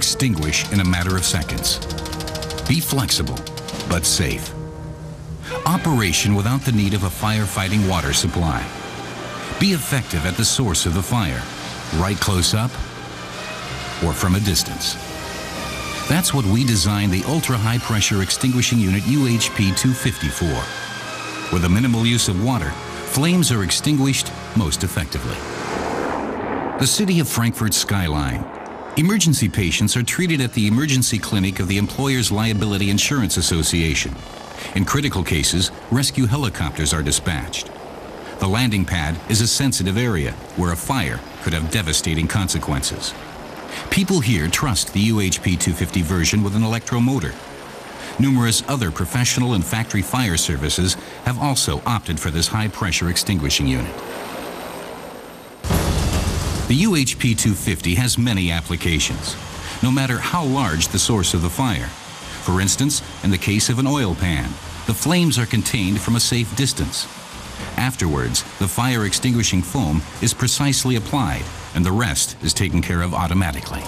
extinguish in a matter of seconds. Be flexible, but safe. Operation without the need of a firefighting water supply. Be effective at the source of the fire, right close up or from a distance. That's what we designed the ultra-high pressure extinguishing unit UHP250 for. With a minimal use of water, flames are extinguished most effectively. The City of Frankfurt's skyline. Emergency patients are treated at the emergency clinic of the Employers' Liability Insurance Association. In critical cases, rescue helicopters are dispatched. The landing pad is a sensitive area where a fire could have devastating consequences. People here trust the UHP250 version with an electromotor. Numerous other professional and factory fire services have also opted for this high-pressure extinguishing unit. The UHP250 has many applications, no matter how large the source of the fire. For instance, in the case of an oil pan, the flames are contained from a safe distance. Afterwards, the fire extinguishing foam is precisely applied, and the rest is taken care of automatically.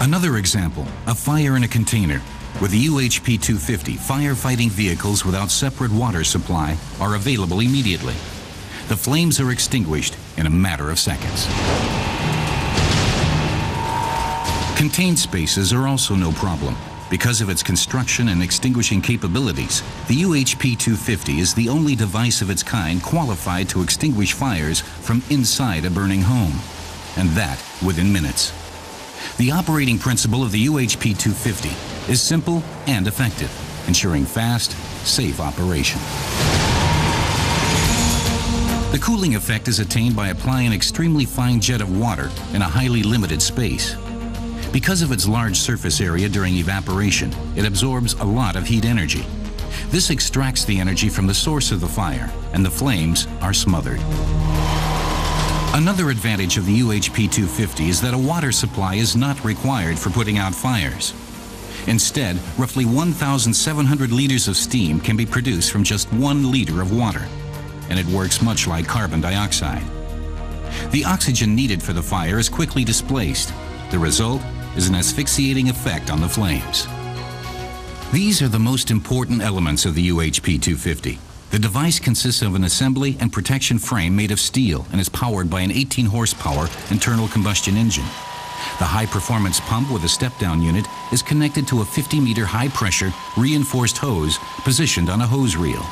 Another example, a fire in a container. With the UHP250, firefighting vehicles without separate water supply are available immediately. The flames are extinguished in a matter of seconds. Contained spaces are also no problem. Because of its construction and extinguishing capabilities, the UHP250 is the only device of its kind qualified to extinguish fires from inside a burning home, and that within minutes. The operating principle of the UHP250 is simple and effective, ensuring fast, safe operation. The cooling effect is attained by applying an extremely fine jet of water in a highly limited space. Because of its large surface area during evaporation, it absorbs a lot of heat energy. This extracts the energy from the source of the fire, and the flames are smothered. Another advantage of the UHP250 is that a water supply is not required for putting out fires. Instead, roughly 1,700 liters of steam can be produced from just 1 liter of water, and it works much like carbon dioxide. The oxygen needed for the fire is quickly displaced. The result is an asphyxiating effect on the flames. These are the most important elements of the UHP250. The device consists of an assembly and protection frame made of steel and is powered by an 18 horsepower internal combustion engine. The high-performance pump with a step-down unit is connected to a 50-meter high-pressure reinforced hose positioned on a hose reel.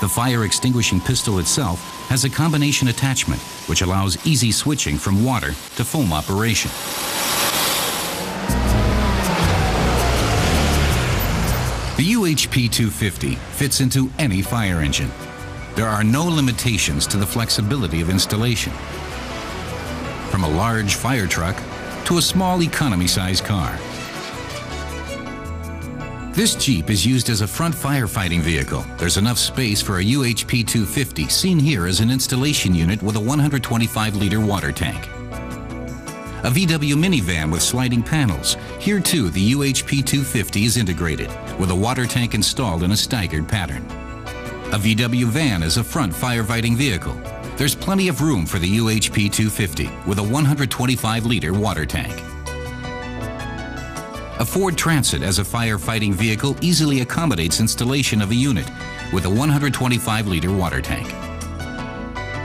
The fire extinguishing pistol itself has a combination attachment which allows easy switching from water to foam operation. The UHP250 fits into any fire engine. There are no limitations to the flexibility of installation. From a large fire truck to a small economy-sized car. This Jeep is used as a front firefighting vehicle. There's enough space for a UHP250, seen here as an installation unit with a 125-liter water tank. A VW minivan with sliding panels. Here too, the UHP250 is integrated, with a water tank installed in a staggered pattern. A VW van is a front firefighting vehicle. There's plenty of room for the UHP250 with a 125-liter water tank. A Ford Transit as a firefighting vehicle easily accommodates installation of a unit with a 125-liter water tank.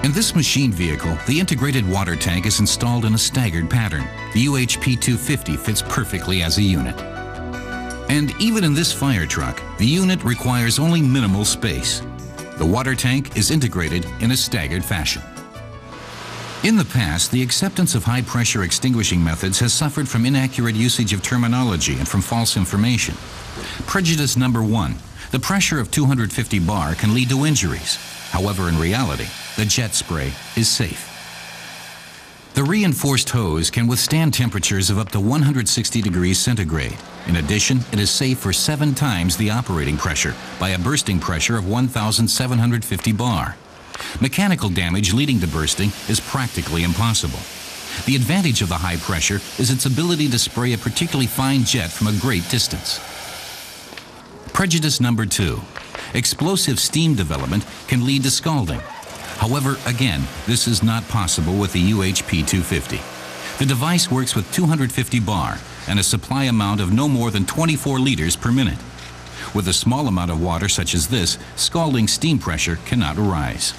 In this machined vehicle, the integrated water tank is installed in a staggered pattern. The UHP250 fits perfectly as a unit. And even in this fire truck, the unit requires only minimal space. The water tank is integrated in a staggered fashion. In the past, the acceptance of high-pressure extinguishing methods has suffered from inaccurate usage of terminology and from false information. Prejudice number 1. The pressure of 250 bar can lead to injuries. However, in reality, the jet spray is safe. The reinforced hose can withstand temperatures of up to 160 degrees centigrade. In addition, it is safe for 7 times the operating pressure by a bursting pressure of 1,750 bar. Mechanical damage leading to bursting is practically impossible. The advantage of the high pressure is its ability to spray a particularly fine jet from a great distance. Prejudice number 2. Explosive steam development can lead to scalding. However, again, this is not possible with the UHP250. The device works with 250 bar and a supply amount of no more than 24 liters per minute. With a small amount of water such as this, scalding steam pressure cannot arise.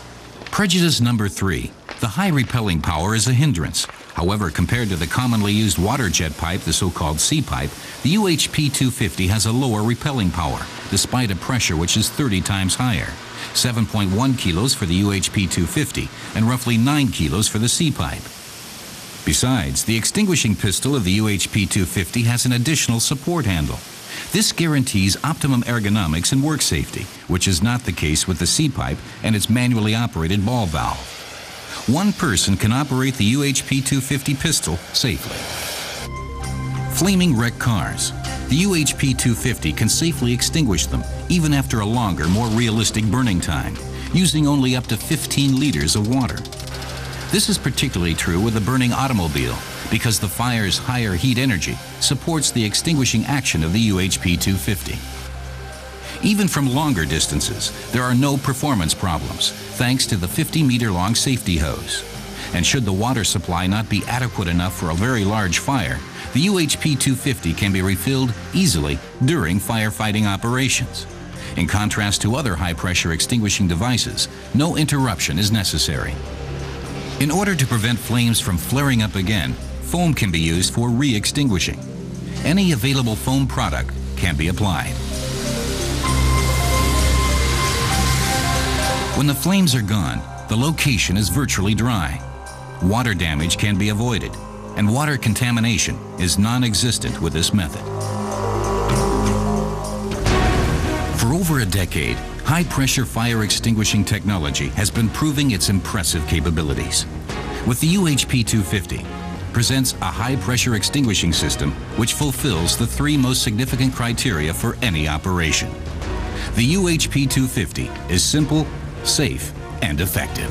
Prejudice number 3. The high repelling power is a hindrance. However, compared to the commonly used water jet pipe, the so-called C-pipe, the UHP250 has a lower repelling power, despite a pressure which is 30 times higher. 7.1 kilos for the UHP250 and roughly 9 kilos for the C-pipe. Besides, the extinguishing pistol of the UHP250 has an additional support handle. This guarantees optimum ergonomics and work safety, which is not the case with the C-pipe and its manually operated ball valve. One person can operate the UHP250 pistol safely. Flaming wrecked cars. The UHP250 can safely extinguish them, even after a longer, more realistic burning time, using only up to 15 liters of water. This is particularly true with a burning automobile, because the fire's higher heat energy supports the extinguishing action of the UHP250. Even from longer distances, there are no performance problems, thanks to the 50-meter-long safety hose. And should the water supply not be adequate enough for a very large fire, the UHP250 can be refilled easily during firefighting operations. In contrast to other high-pressure extinguishing devices, no interruption is necessary. In order to prevent flames from flaring up again, foam can be used for re-extinguishing. Any available foam product can be applied. When the flames are gone, the location is virtually dry. Water damage can be avoided, and water contamination is non-existent with this method. For over a decade, high-pressure fire extinguishing technology has been proving its impressive capabilities. With the UHP250, presents a high-pressure extinguishing system which fulfills the 3 most significant criteria for any operation. The UHP250 is simple, safe, and effective.